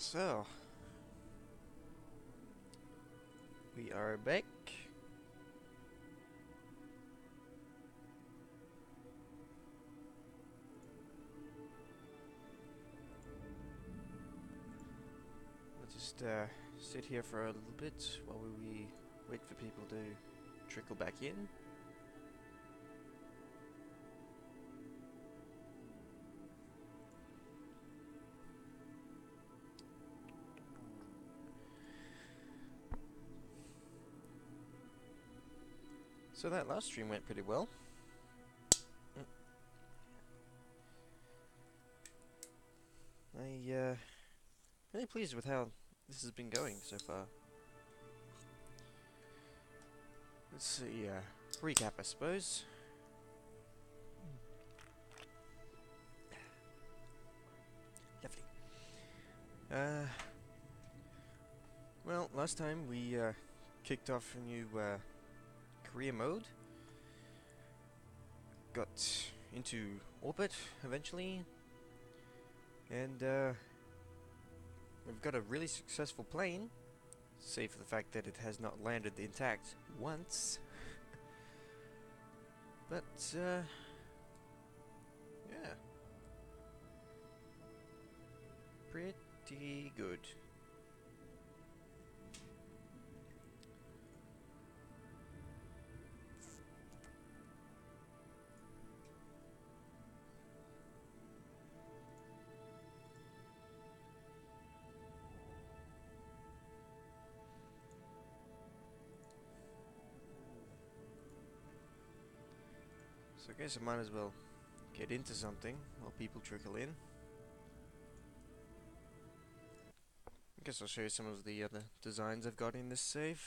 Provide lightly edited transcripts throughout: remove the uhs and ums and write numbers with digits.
So, we are back. We'll just sit here for a little bit while we wait for people to trickle back in. So that last stream went pretty well. Really pleased with how this has been going so far. Let's see, recap I suppose. Lovely. Well, last time we kicked off a new career mode. Got into orbit eventually, and we've got a really successful plane, save for the fact that it has not landed intact once. But yeah, pretty good. So I guess I might as well get into something while people trickle in. I guess I'll show you some of the other designs I've got in this save.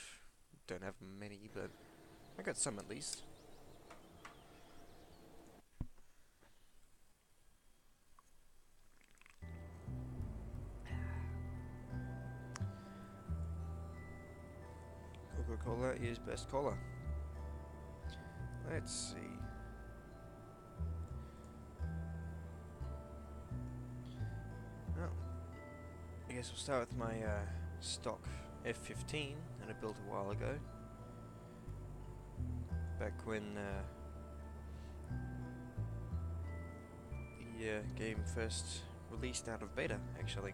Don't have many, but I got some at least. Coca-Cola is best cola. Let's see. Well, I guess we'll start with my stock F-15 that I built a while ago. Back when the game first released out of beta, actually.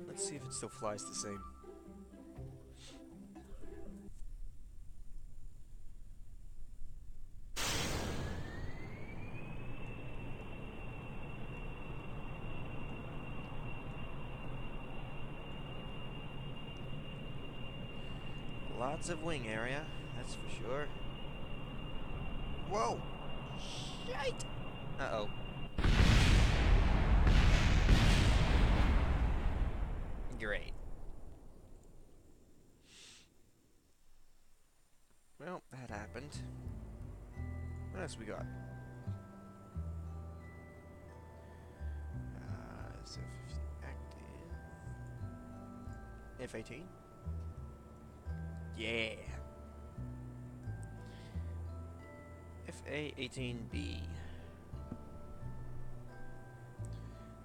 Let's see if it still flies the same. Lots of wing area, that's for sure. Whoa! Shite! Uh-oh. Great. Well, that happened. What else we got? So active. F-18. Yeah. FA-18B.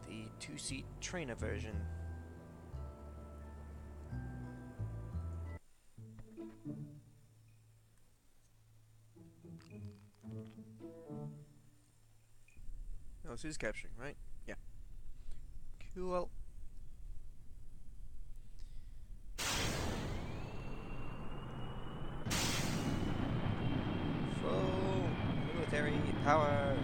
The two-seat trainer version. Oh, this is capturing, right? Yeah. Cool. Full military power.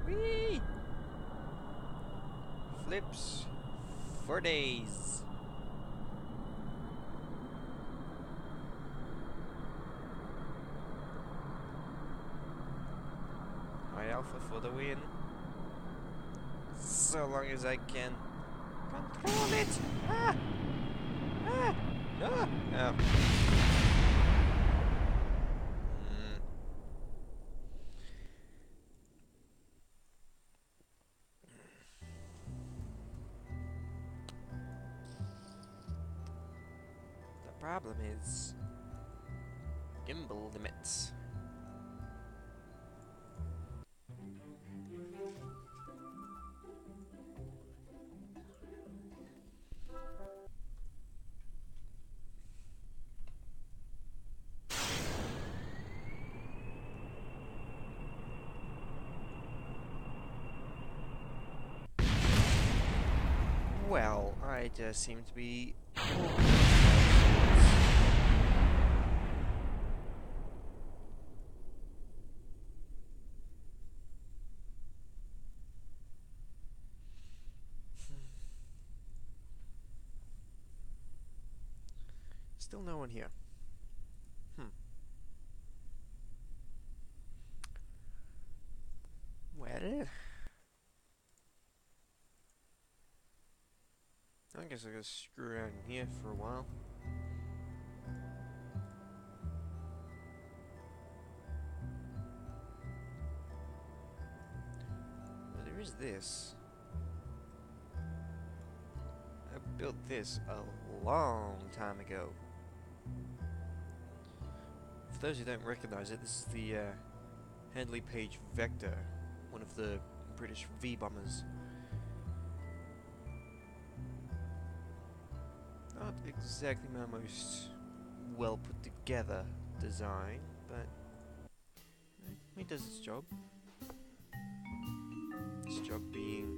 Whee! Flips for days. High alpha for the win. So long as I can control it. Ah! Ah! Ah! Oh. The problem is gimbal limits. Well, I just seem to be... Still no one here. Well... I guess I gotta screw around in here for a while. Well, there is this. I built this a long time ago. For those who don't recognize it, this is the Handley Page Vector, one of the British V-bombers. Not exactly my most well put together design, but it does its job. Its job being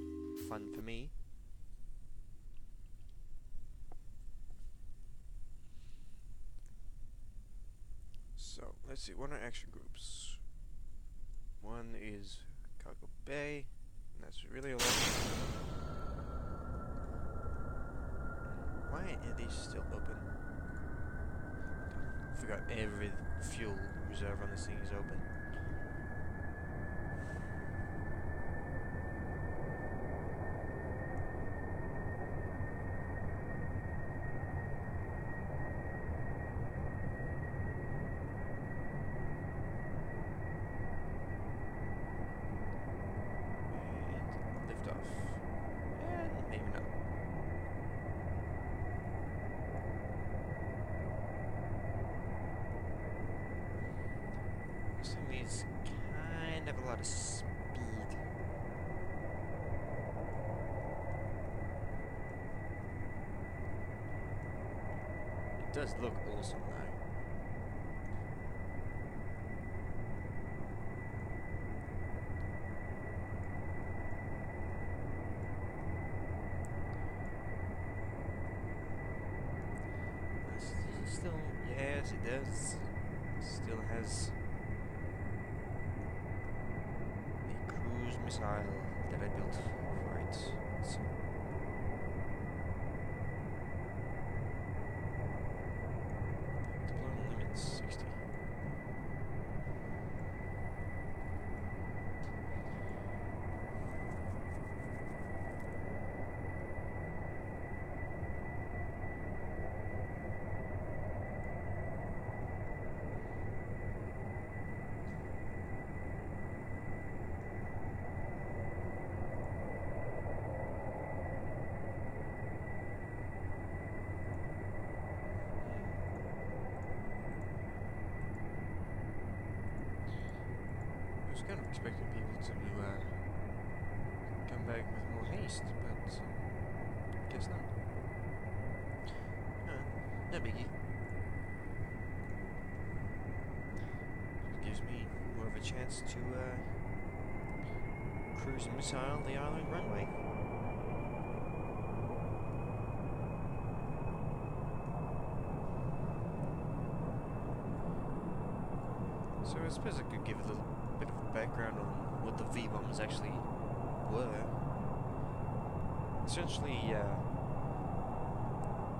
fun for me. So, let's see, what are action groups? One is Cargo Bay, and that's really a lot. Why are these still open? I forgot every fuel reserve on this thing is open. And lift off. And maybe not. This thing needs kind of a lot of speed. It does look awesome though. Still, yes, it does. Still has the cruise missile that I built for it. So deployment limit 60. I was kind of expecting people to come back with more haste, but guess not. No biggie. It gives me more of a chance to cruise and missile the island runway. So I suppose I could give a little bit of a background on what the V-bombers actually were. Essentially,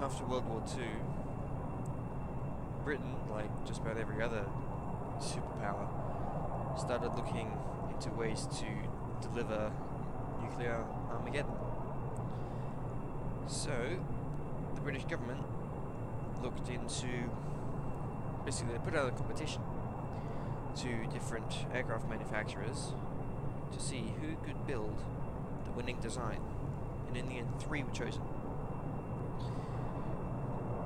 after World War II, Britain, like just about every other superpower, started looking into ways to deliver nuclear Armageddon. So, the British government looked into, basically they put out a competition to different aircraft manufacturers to see who could build the winning design, and in the end 3 were chosen.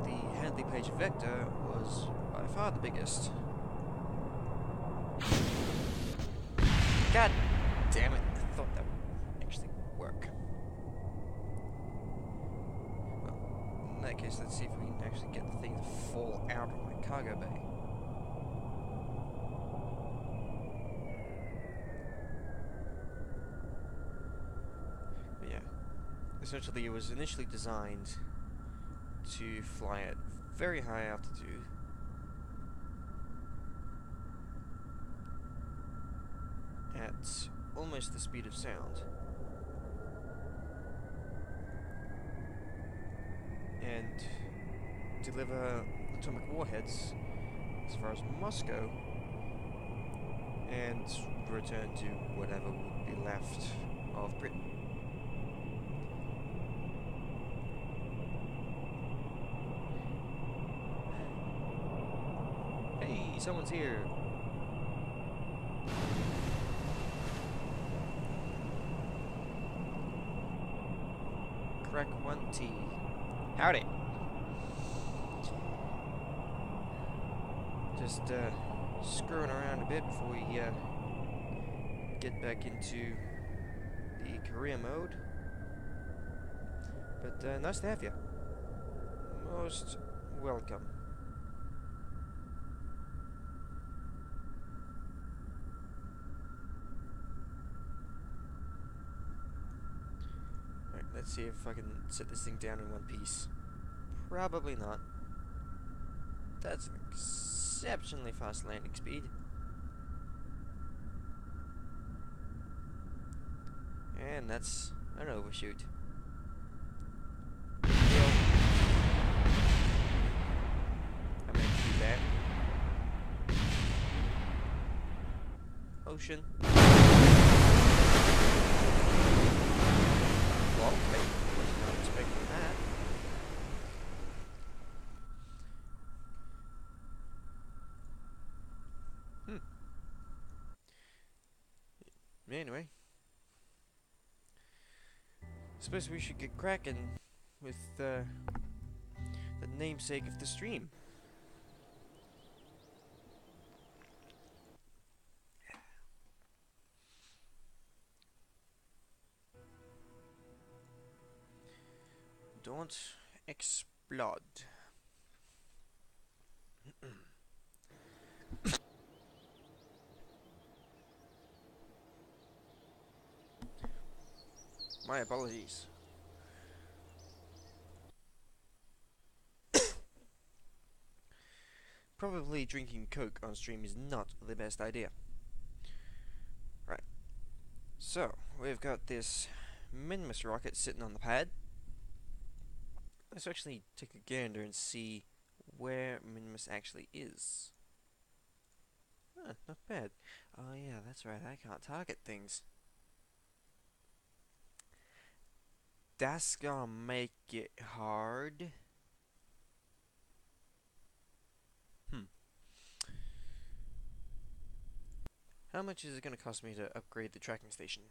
The Handley Page Vector was by far the biggest. God damn it, I thought that would actually work. Well, in that case, let's see if we can actually get the thing to fall out of my cargo bay. essentially, it was initially designed to fly at very high altitude. At almost the speed of sound. And deliver atomic warheads as far as Moscow and return to whatever would be left of Britain. Hey, someone's here. Crack 1T. Howdy. Just screwing around a bit before we get back into the career mode. But nice to have you. Most welcome. Alright, let's see if I can set this thing down in one piece. Probably not. That's an exceptionally fast landing speed. And that's an overshoot. Well, I meant to do that. Ocean. Well, I was not expecting that. Anyway, suppose we should get cracking with the namesake of the stream. Don't explode. My apologies. Probably drinking Coke on stream is not the best idea. Right. So, we've got this Minimus rocket sitting on the pad. Let's actually take a gander and see where Minimus actually is. Not bad. Oh yeah, that's right, I can't target things. That's gonna make it hard. How much is it gonna cost me to upgrade the tracking station?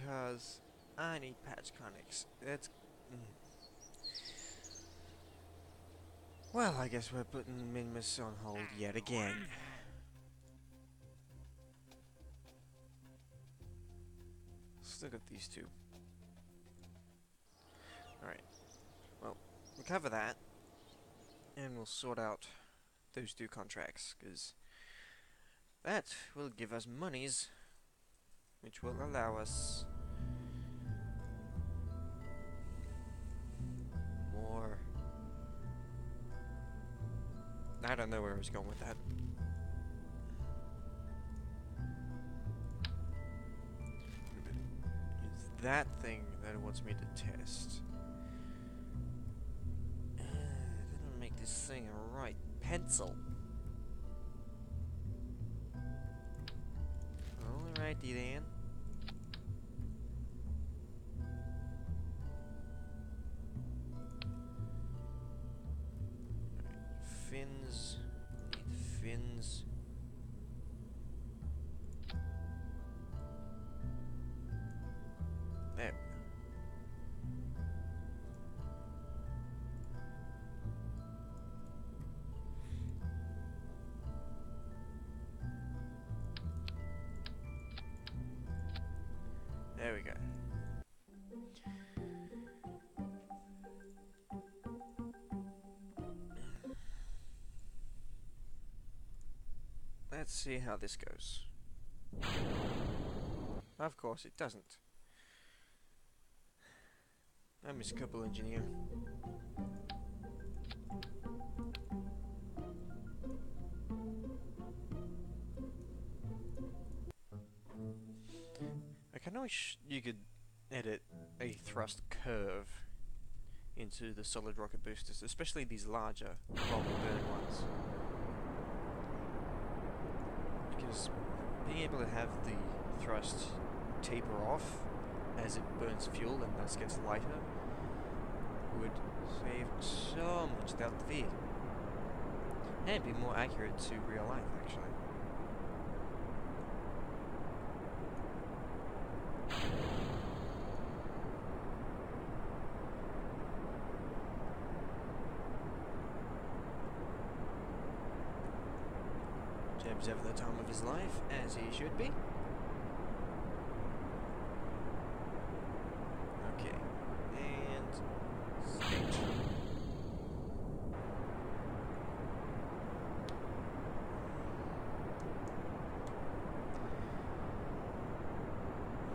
Cause I need patch connects. That's... Well, I guess we're putting Minimus on hold yet again. Still got these two. Alright. Well, we'll cover that. And we'll sort out those two contracts, because that will give us monies, which will allow us more... I don't know where I was going with that. It's that thing that it wants me to test. Didn't make this thing a right pencil. Alrighty then. Fins. Need fins. There. There we go. Let's see how this goes. Of course it doesn't. I miss a couple engineer. I kinda wish you could edit a thrust curve into the solid rocket boosters, especially these larger, longer burn ones. Because being able to have the thrust taper off as it burns fuel and thus gets lighter would save so much delta V. And be more accurate to real life, actually. Jeb's having the time of his life, as he should be. Okay, and stage.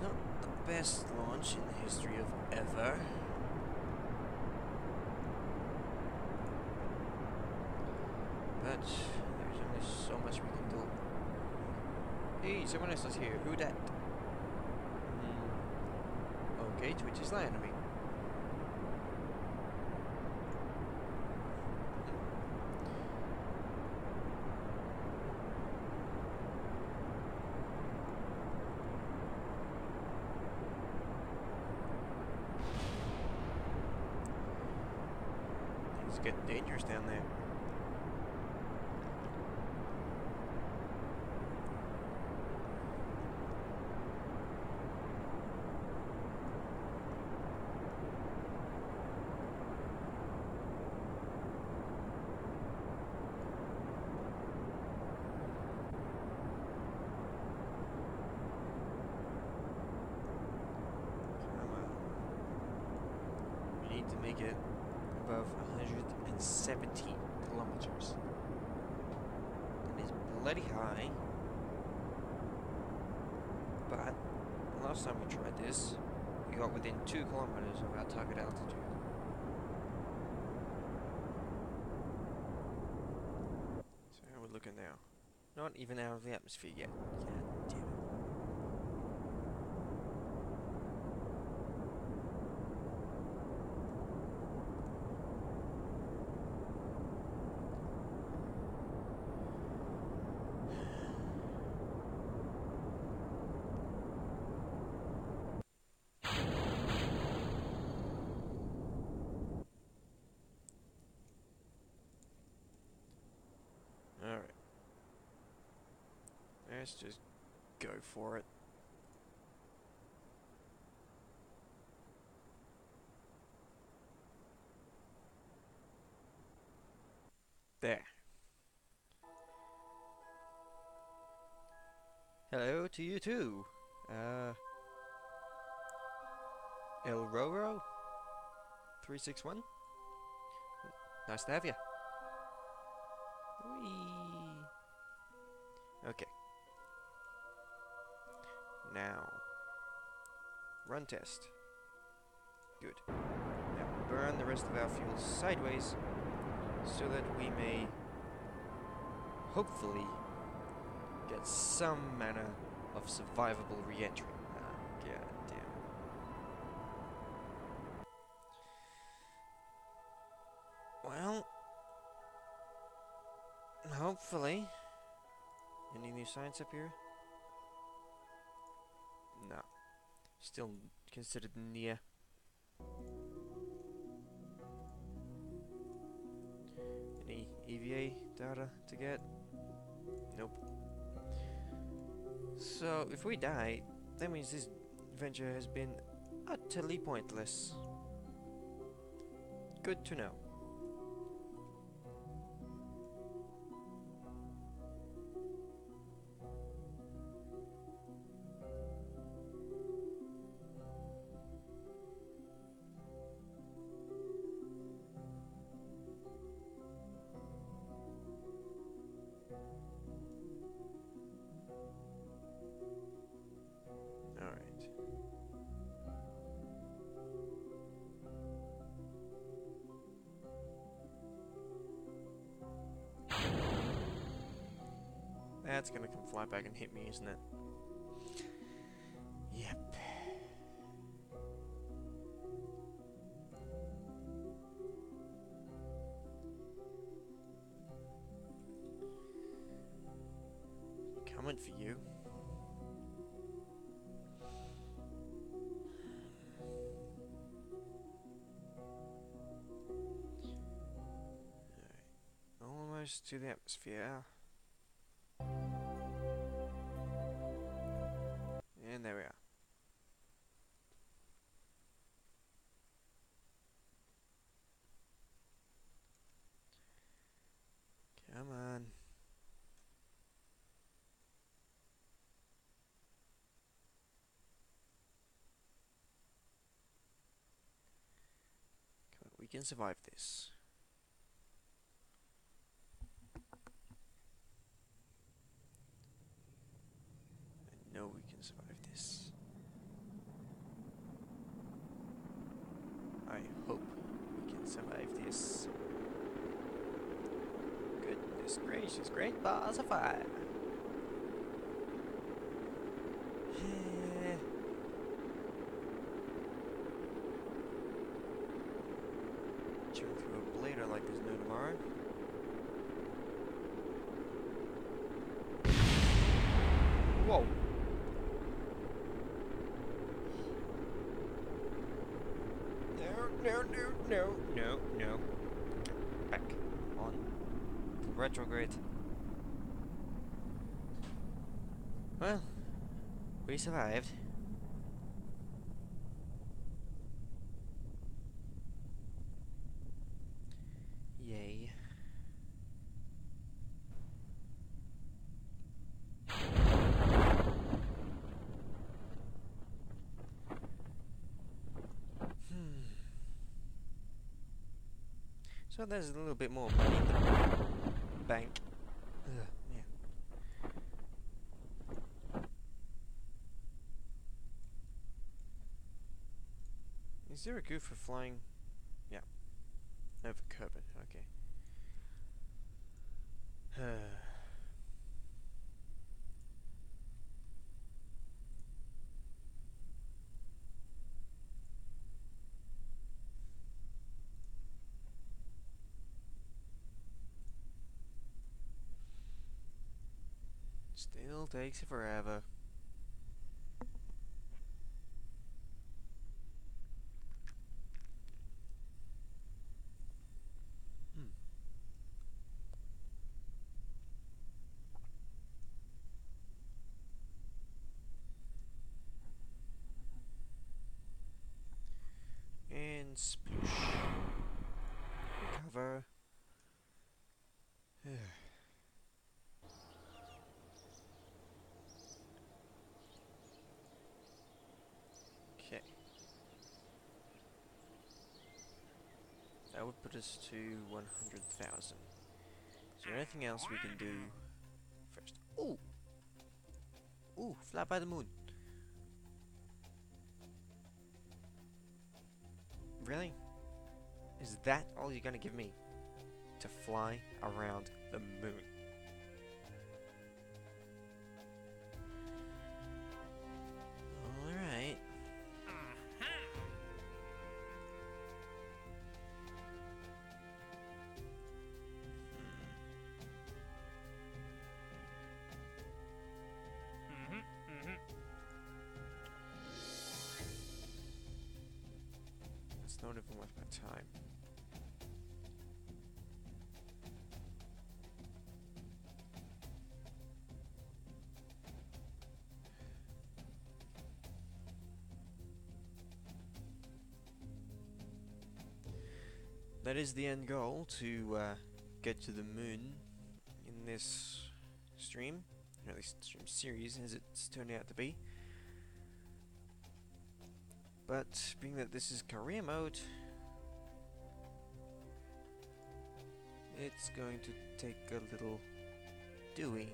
Not the best launch in the history of ever. But there's only so much we can do. Hey, someone else is here. Who dat? Okay, Twitch is lying to me. Things are getting dangerous down there. To make it above 170 kilometers. That is bloody high. But last time we tried this, we got within 2 kilometers of our target altitude. So how are we looking now? Not even out of the atmosphere yet. God damn it. Alright. Let's just go for it. There. Hello to you too. El Roro 361. Nice to have you. Whee. Okay. Now, run test. Good. Now burn the rest of our fuel sideways so that we may hopefully get some manner of survivable re-entry. God damn it. Well, hopefully. Any new signs up here? No. Still considered near. Any EVA data to get? Nope. So, if we die, that means this adventure has been utterly pointless. Good to know. Alright. that's gonna come fly back and hit me, isn't it? Yep. Coming for you. Almost to the atmosphere. And there we are. Come on. Come on, we can survive this. I know we can survive this. I hope we can survive this. Goodness gracious, great bars of fire. Chewing through a blader like there's no tomorrow. Whoa. No. Back on retrograde. Well, we survived. Yay. So there's a little bit more money in the bank. Ugh, yeah. Is there a goo for flying? Yeah. Over Kerbin, okay. Still takes forever. And sploosh. Recover. Okay. That would put us to 100,000. Is there anything else we can do first? Ooh! Ooh, fly by the moon. Really? Is that all you're gonna give me? To fly around the moon? Alright. It's not even worth my time. That is the end goal, to get to the moon in this stream, or at least stream series as it's turned out to be. But being that this is career mode, it's going to take a little doing.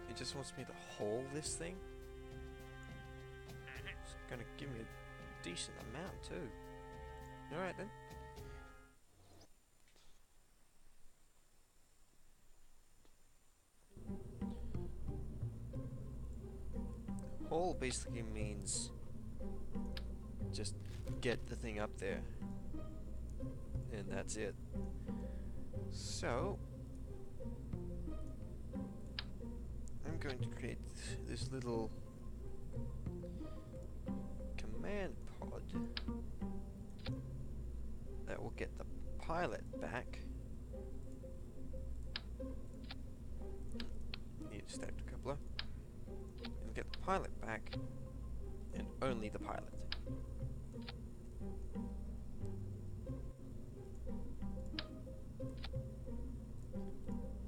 It just wants me to hold this thing. It's gonna give me a decent amount too. Alright then. Haul basically means just get the thing up there. And that's it. So I'm going to create this little command pod that will get the pilot back. Need a stacked coupler. And get the pilot back, and only the pilot.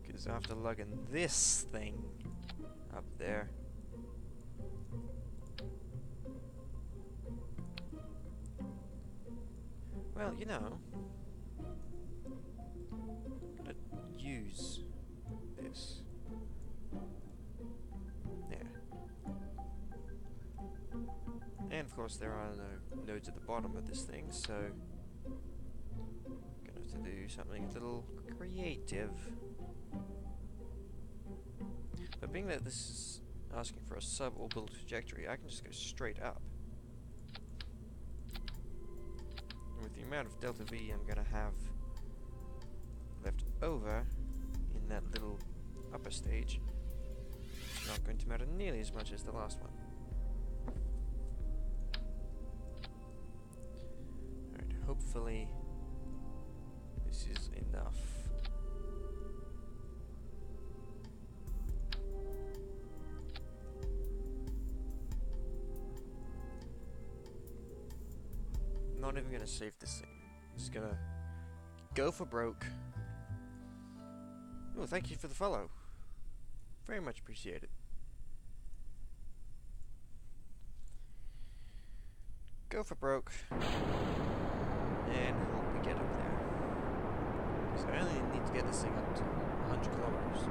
Because after lugging this thing up there, well, you know, I'm gonna use this. There. And of course there are no nodes at the bottom of this thing, so I'm gonna have to do something a little creative. But being that this is asking for a suborbital trajectory, I can just go straight up. And with the amount of delta V I'm gonna have left over in that little upper stage, it's not going to matter nearly as much as the last one. Alright, hopefully this is enough. Not even gonna save this thing. Just gonna go for broke. Oh, thank you for the follow. Very much appreciated. Go for broke. And hope we get up there. Because I only need to get this thing up to 100 kilometers.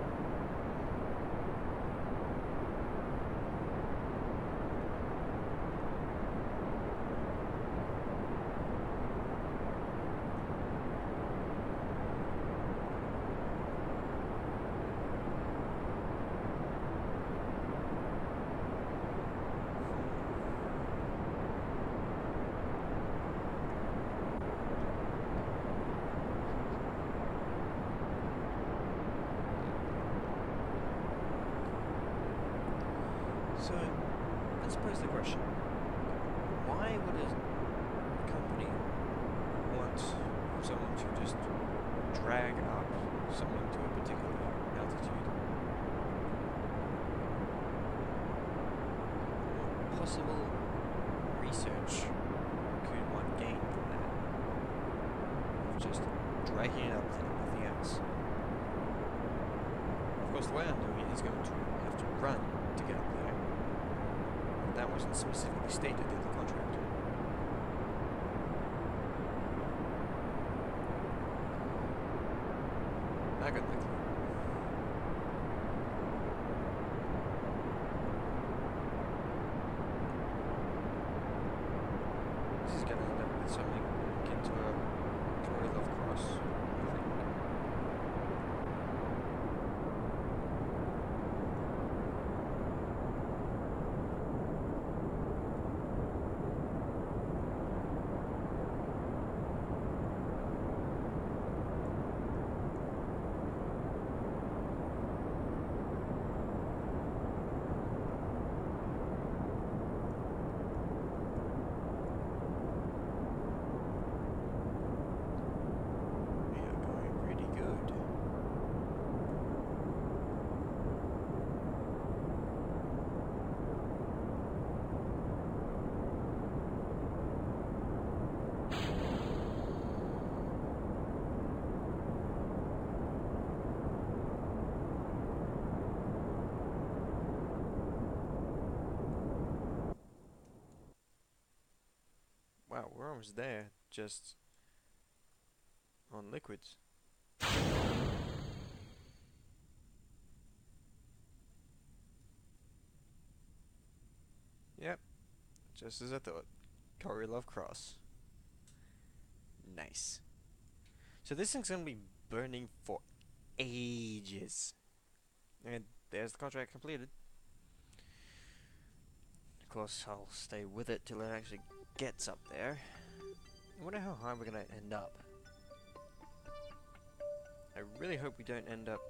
So, let's pose the question. Why would a company want someone to just drag up something to a particular altitude? What possible research could one gain from that? Of just dragging it up and nothing else. Of course, the way I'm doing it is going to have to run to get up there. That wasn't specifically stated in the contract. I got the clue. This is gonna end up with something akin to a Troy Love Cross, I think. Wow, we're almost there, just on liquids. Yep, just as I thought. Korolev Cross. Nice. So this thing's gonna be burning for ages. And there's the contract completed. Of course, I'll stay with it till it actually gets up there. I wonder how high we're gonna end up. I really hope we don't end up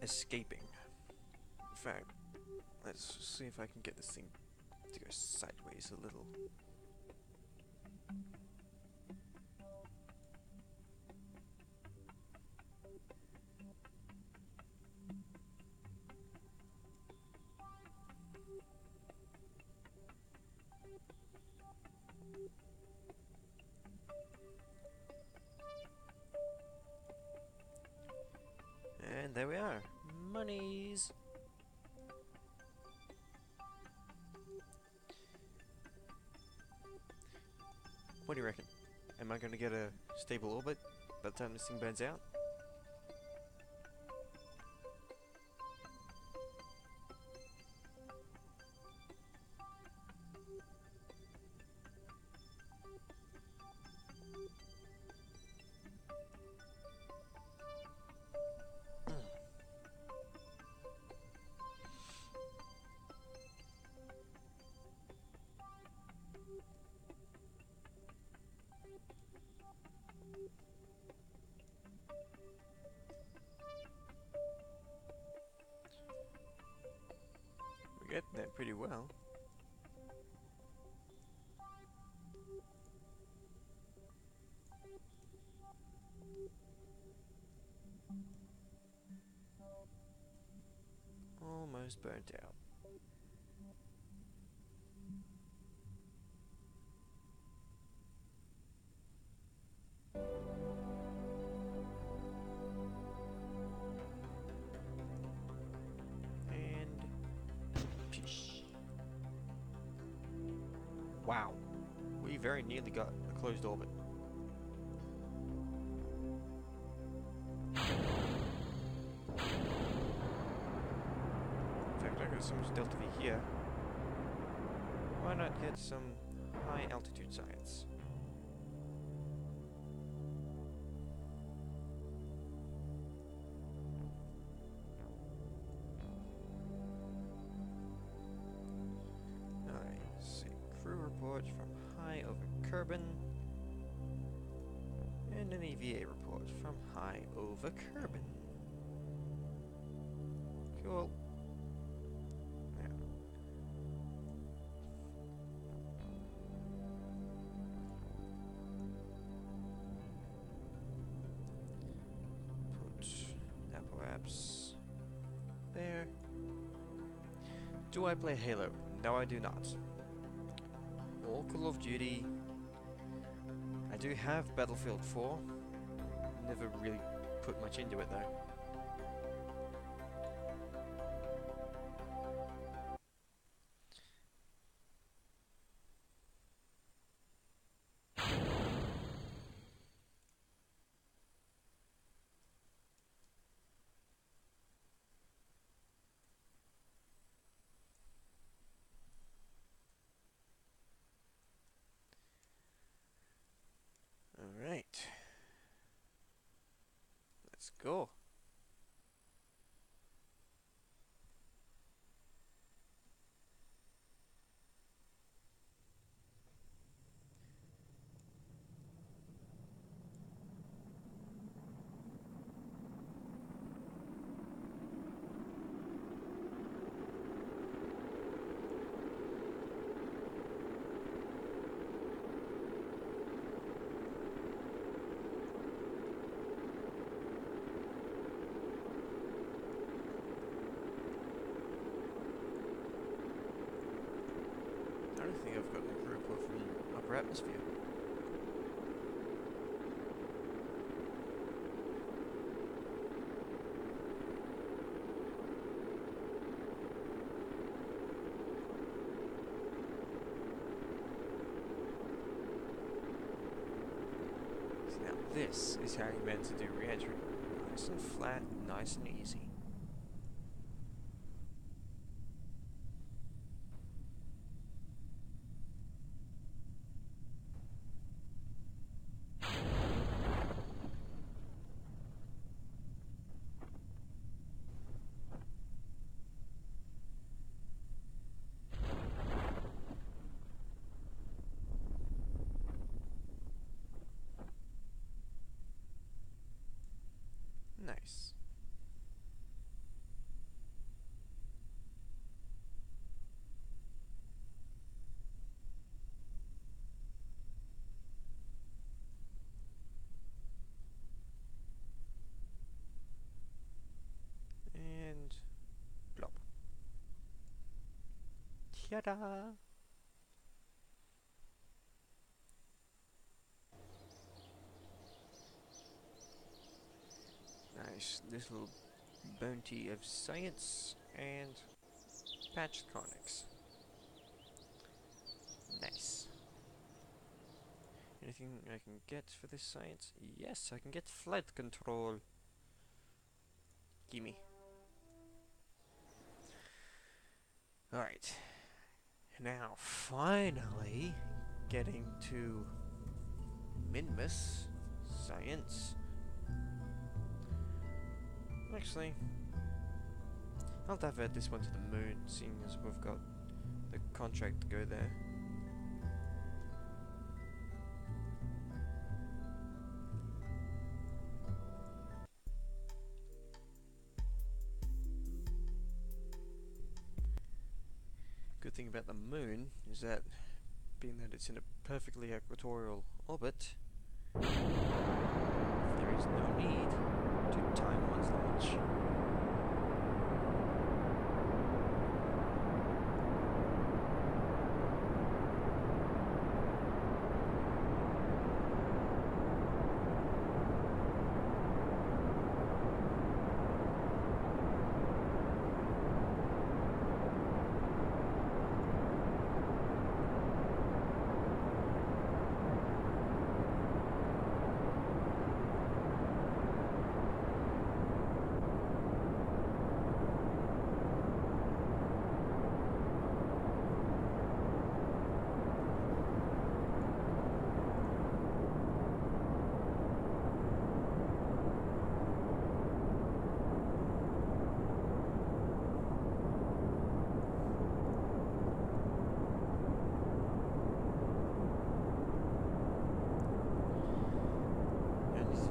escaping. In fact, let's see if I can get this thing to go sideways a little. And there we are. Monies! What do you reckon? Am I going to get a stable orbit by the time this thing burns out? We're getting there pretty well. Almost burnt out. And pish. Wow, we very nearly got a closed orbit. So much delta V here. Why not get some high altitude science? Alright, see. Crew report from high over Kerbin. And an EVA report from high over Kerbin. Cool. There. Do I play Halo? No, I do not. Or Call of Duty. I do have Battlefield 4. Never really put much into it though. Alright. Let's go. I don't think I've gotten a crew report from upper atmosphere. So now this is how you meant to do re-entry. Nice and flat, nice and easy. Ta-da! Nice little bounty of science and patch conics. Nice. Anything I can get for this science? Yes, I can get flight control. Gimme. Alright. Now, finally, getting to Minmus science. Actually, I'll divert this one to the moon, seeing as we've got the contract to go there. Good thing about the moon is that, being that it's in a perfectly equatorial orbit, there is no need to time one's launch.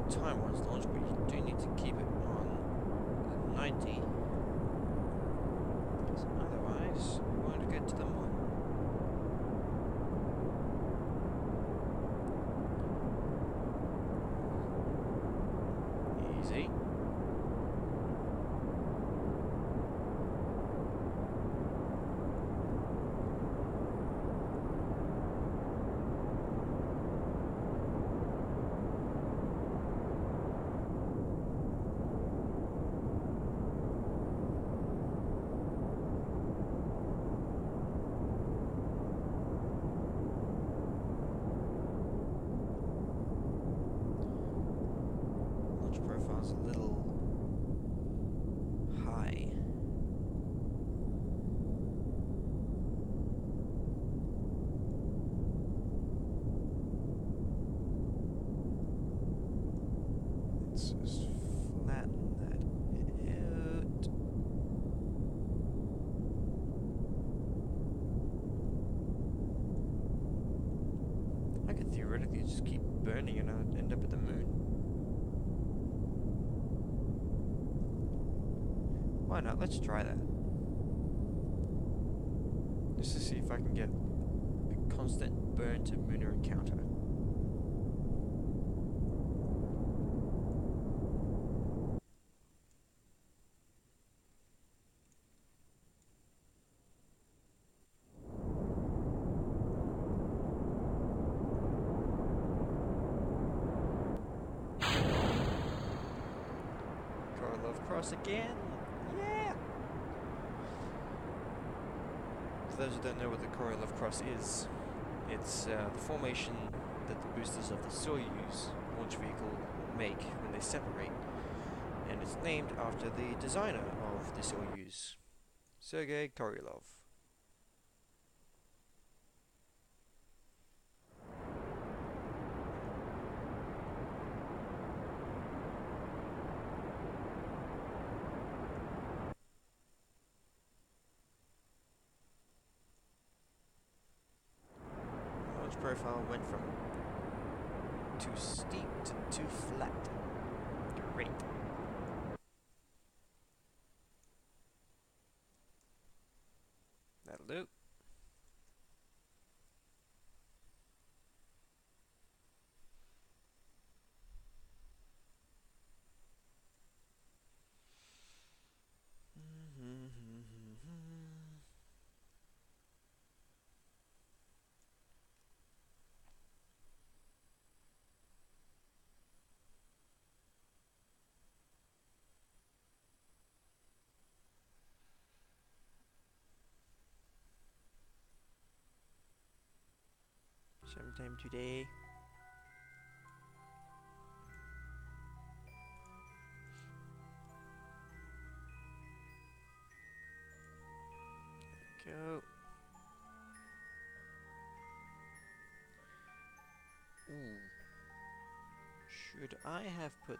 Time one's launch, but you do need to keep it on the 90, because otherwise you won't get to the moon. Easy. Profile's a little high. Let's just flatten that out. I could theoretically just keep burning and I'd end up at the moon. Why not? Let's try that. Just to see if I can get a constant burn to lunar encounter. Korolev Cross again! Yeah! For those who don't know what the Korolev Cross is, it's the formation that the boosters of the Soyuz launch vehicle make when they separate, and it's named after the designer of the Soyuz, Sergei Korolev. Profile went from too steep to too flat. Great. That'll do. sometime today. Go. Ooh. Should I have put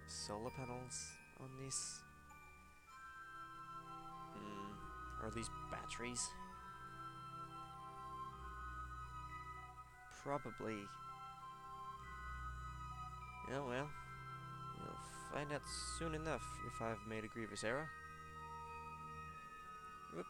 solar panels on this? Or at least batteries? Probably. Oh well. We'll find out soon enough if I've made a grievous error. Whoop.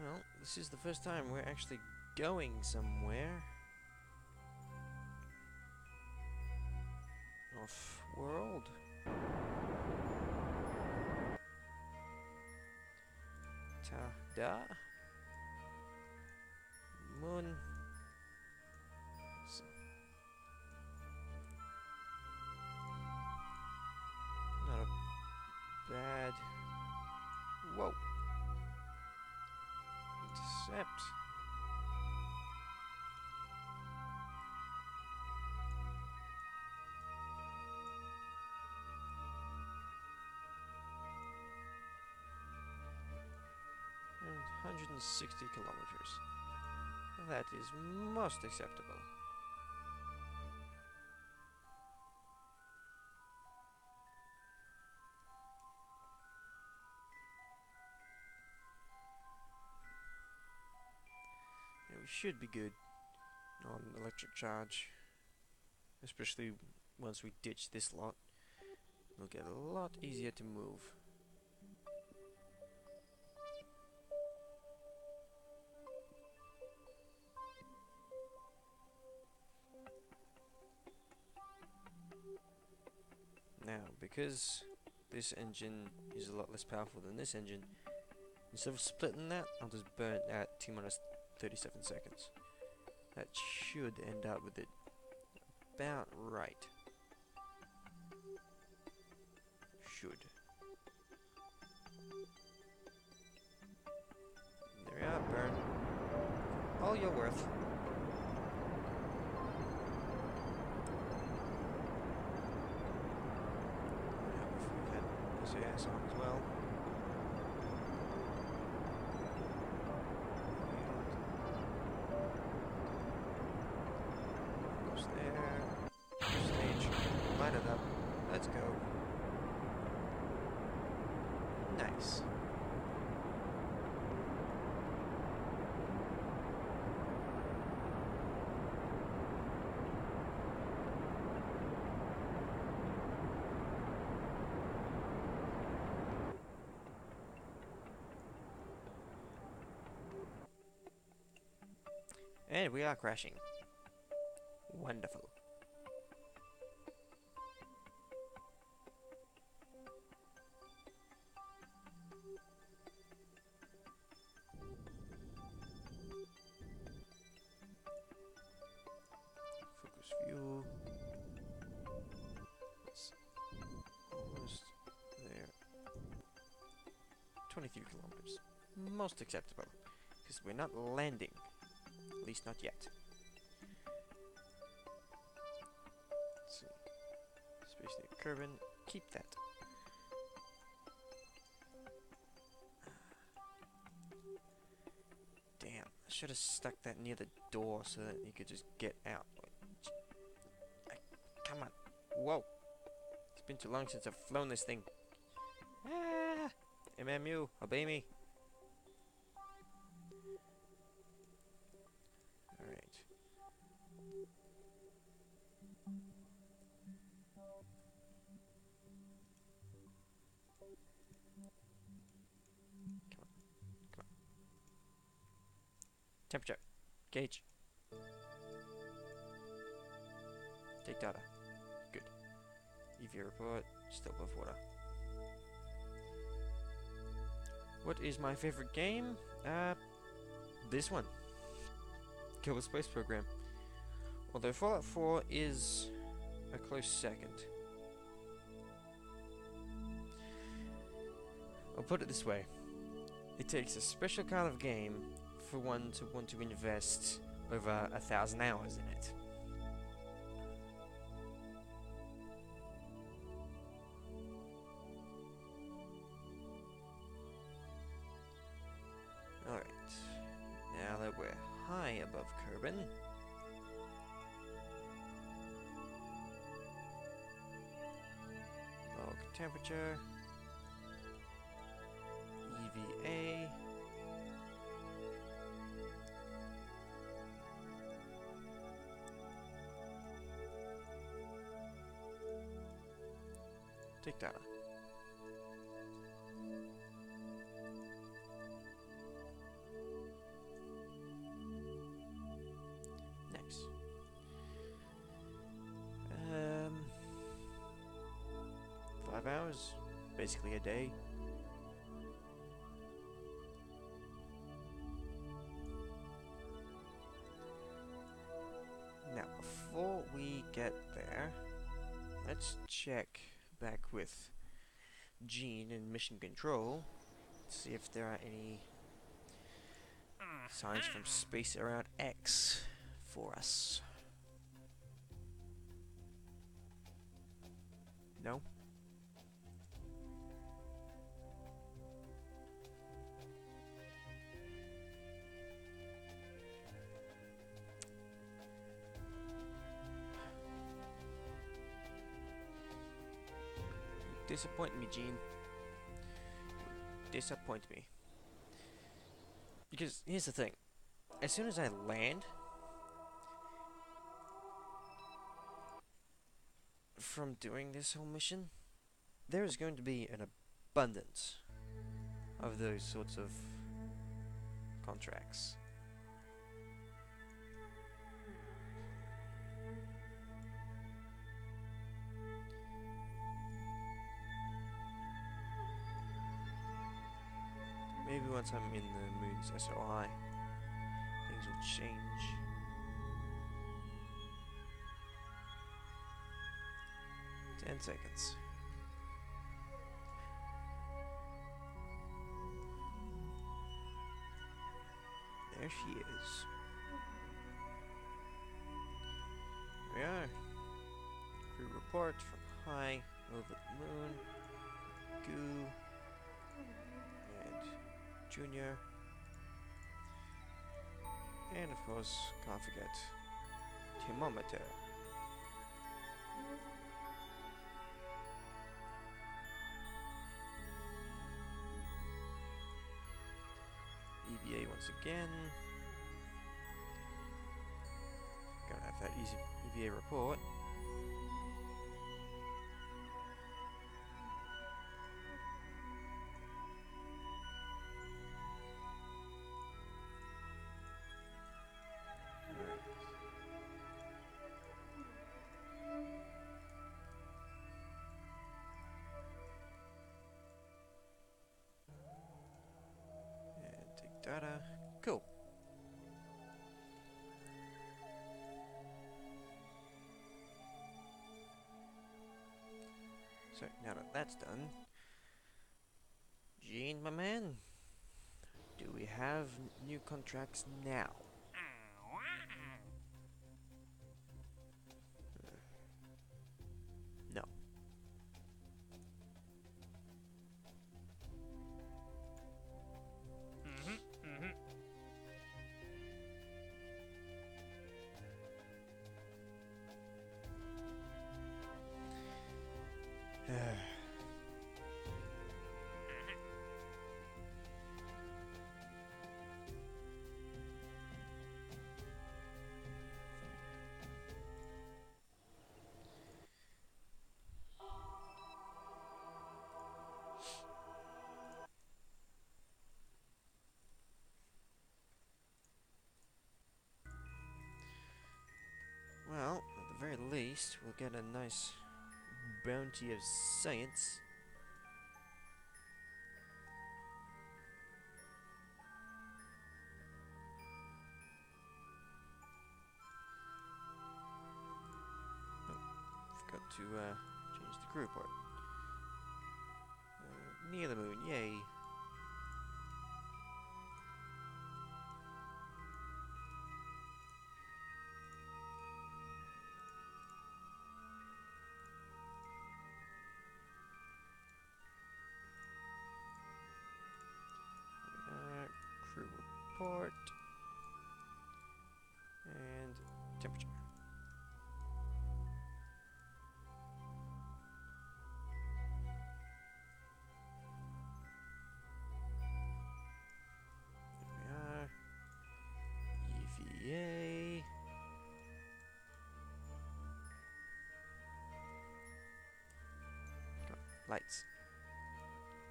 Well, this is the first time we're actually going somewhere. Off-world. Ta-da. Moon. So, not a bad... Whoa. Intercept. And 160 kilometers. That is most acceptable. Yeah, we should be good on electric charge. Especially once we ditch this lot. It'll get a lot easier to move. Now, because this engine is a lot less powerful than this engine, instead of splitting that, I'll just burn at T minus 37 seconds. That should end up with it about right. Should. There we are, burn. All you're worth. We've had SAS on as well. Goes there. Stage. Line it up. Let's go. Nice. And we are crashing. Wonderful. Focus view. It's almost there. 23 kilometers. Most acceptable. Because we're not landing. At least not yet. Let's see. Space near Kerbin. Keep that. Damn. I should have stuck that near the door so that you could just get out. Come on. Whoa. It's been too long since I've flown this thing. Ah! MMU. Obey me. Temperature. Gauge. Take data. Good. EV report. Still above water. What is my favorite game? Uh, this one. Kill the Space Program. Although Fallout 4 is a close second. I'll put it this way. It takes a special kind of game for one to want to invest over 1,000 hours in it. Alright, now that we're high above Kerbin, log temperature, EVA, take data. Nice. 5 hours, basically a day. Now, before we get there, let's check back with Gene in Mission Control, see if there are any signs from space around X for us. No? Disappoint me, Gene. Disappoint me. Because here's the thing. As soon as I land from doing this whole mission, there is going to be an abundance of those sorts of contracts. Maybe once I'm in the moon's SOI, things will change. Ten seconds. There she is. Here we are. Crew report from high over the moon. Goo. Junior, and of course, can't forget thermometer. EVA once again. Gotta have that easy EVA report. Data. Cool. So now that that's done, Gene, my man, do we have new contracts now? No. Well, at the very least, we'll get a nice bounty of science. to change the crew report. Near the moon, yay. Crew report. And temperature. There we are. EVA. Go. Lights.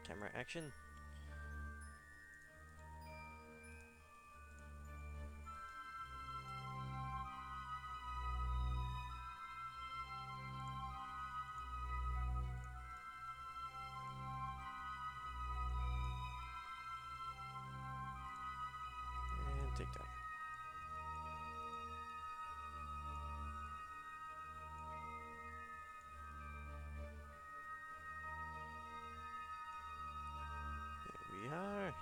Camera action. And take down. There we are.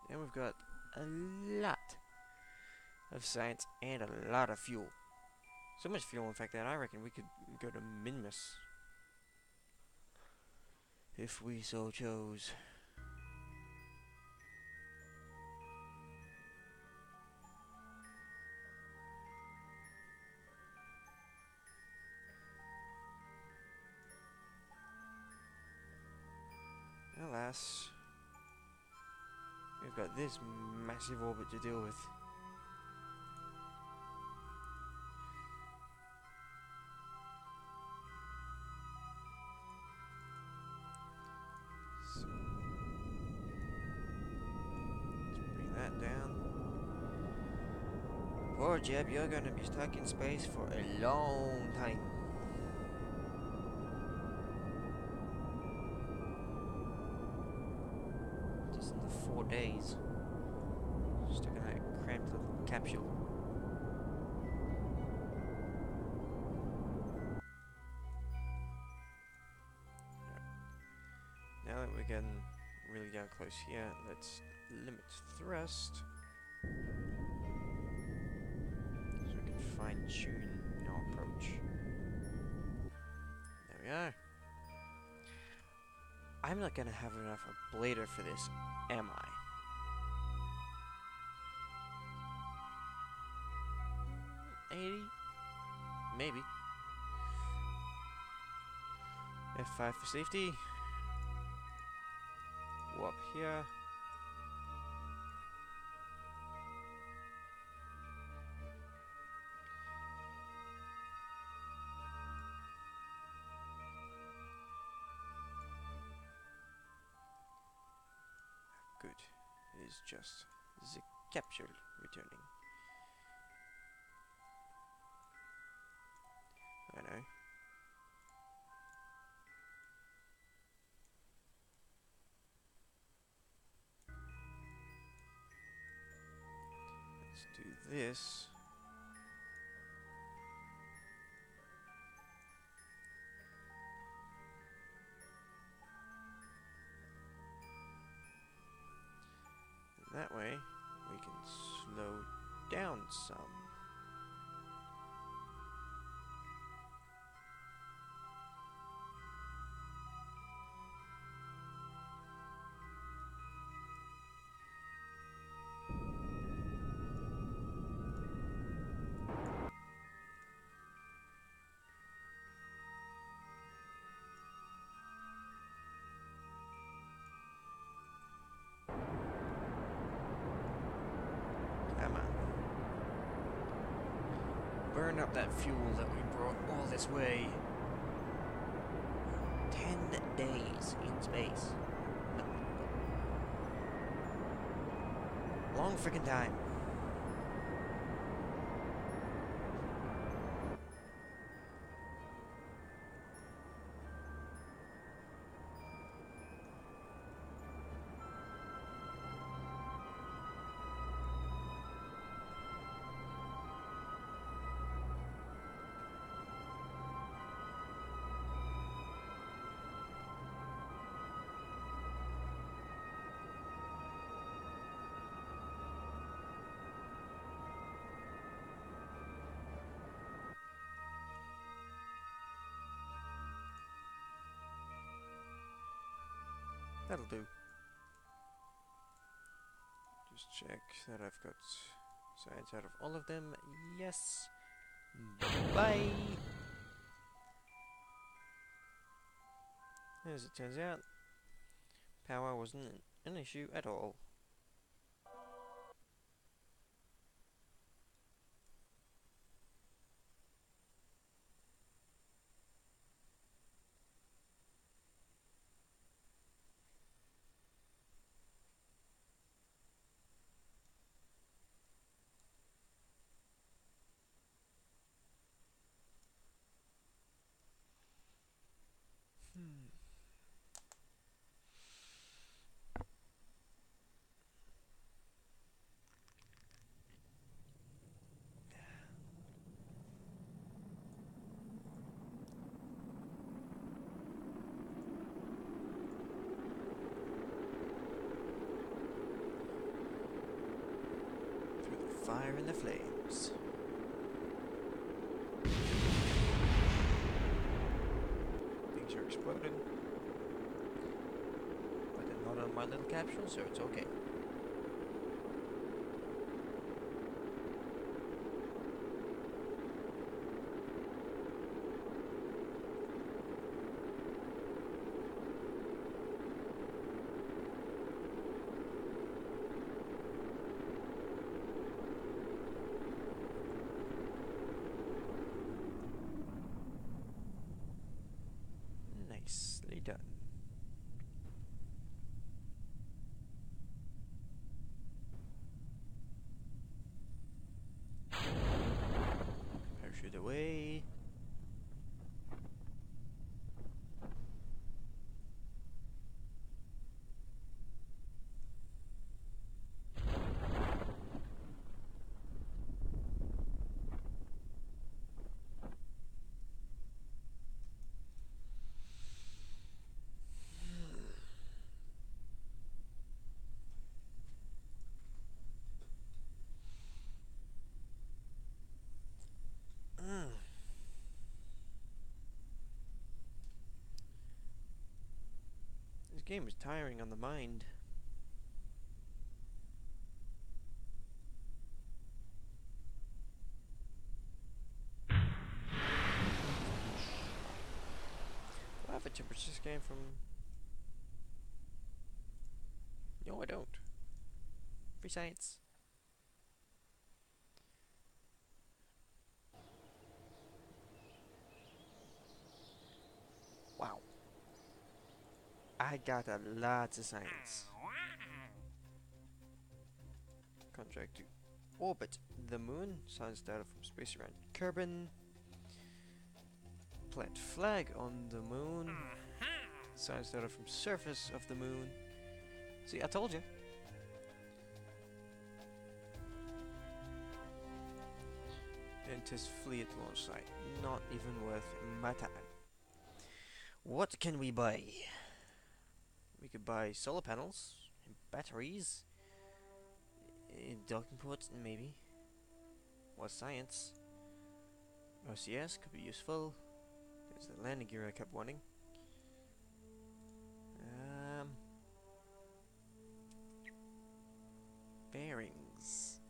And we've got a lot of science and a lot of fuel. So much fuel, in fact, that I reckon we could go to Minmus if we so chose. Alas, we've got this massive orbit to deal with. So, let's bring that down. Poor Jeb, you're gonna be stuck in space for a long time. Just in the 4 days. Stuck in that cramped little capsule. Now that we're getting really down close here, let's limit thrust so we can fine-tune our approach. There we are. I'm not gonna have enough ablator for this, am I? $80? Maybe. F5 for safety. Warp here. Good. It is just the capsule returning. I know. Let's do this. And that way, we can slow down some. Come on. Burn up that fuel that we brought all this way. 10 days in space. Long freaking time. That'll do. Just check that I've got science out of all of them. Yes. Bye. As it turns out, power wasn't an issue at all. Fire in the flames. Things are exploding. But they're not on my little capsule, so it's okay. Nicely done. Parachute away. This game is tiring on the mind. Do I have a temperature scan from... No, I don't. Free science. Wow. I got a lot of science. Contract to orbit the moon. Science data from space around Kerbin. Plant flag on the moon. Science data from surface of the moon. See, I told you. And test fleet launch site. Not even worth my time. What can we buy? We could buy solar panels, and batteries, docking ports, maybe. What science? OCS could be useful. There's the landing gear I kept wanting. Bearings.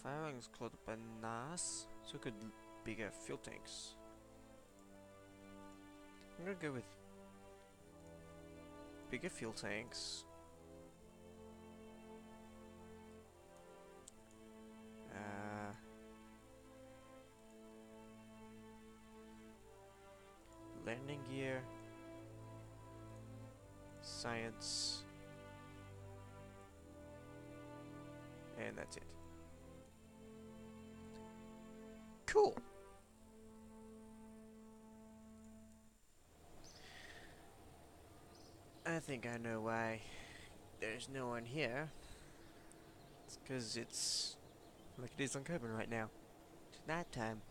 Firings called bananas, so could bigger fuel tanks. I'm gonna go with bigger fuel tanks. Landing gear. Science. And that's it. Cool. I think I know why there's no one here. It's because it's like it is on Kerbin right now. It's night time.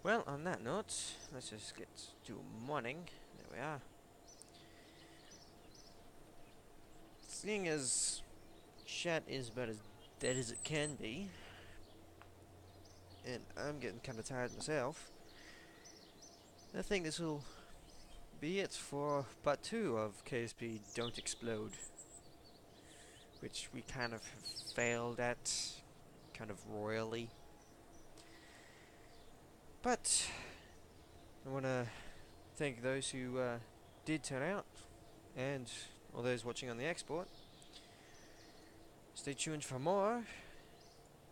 Well, on that note, let's just get to morning. There we are. Seeing as chat is about as dead as it can be, and I'm getting kind of tired myself. I think this will be it for part 2 of KSP Don't Explode, which we kind of failed at, kind of royally. But I want to thank those who did turn out, and all those watching on the export. Stay tuned for more,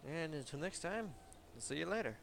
and until next time, I'll see you later.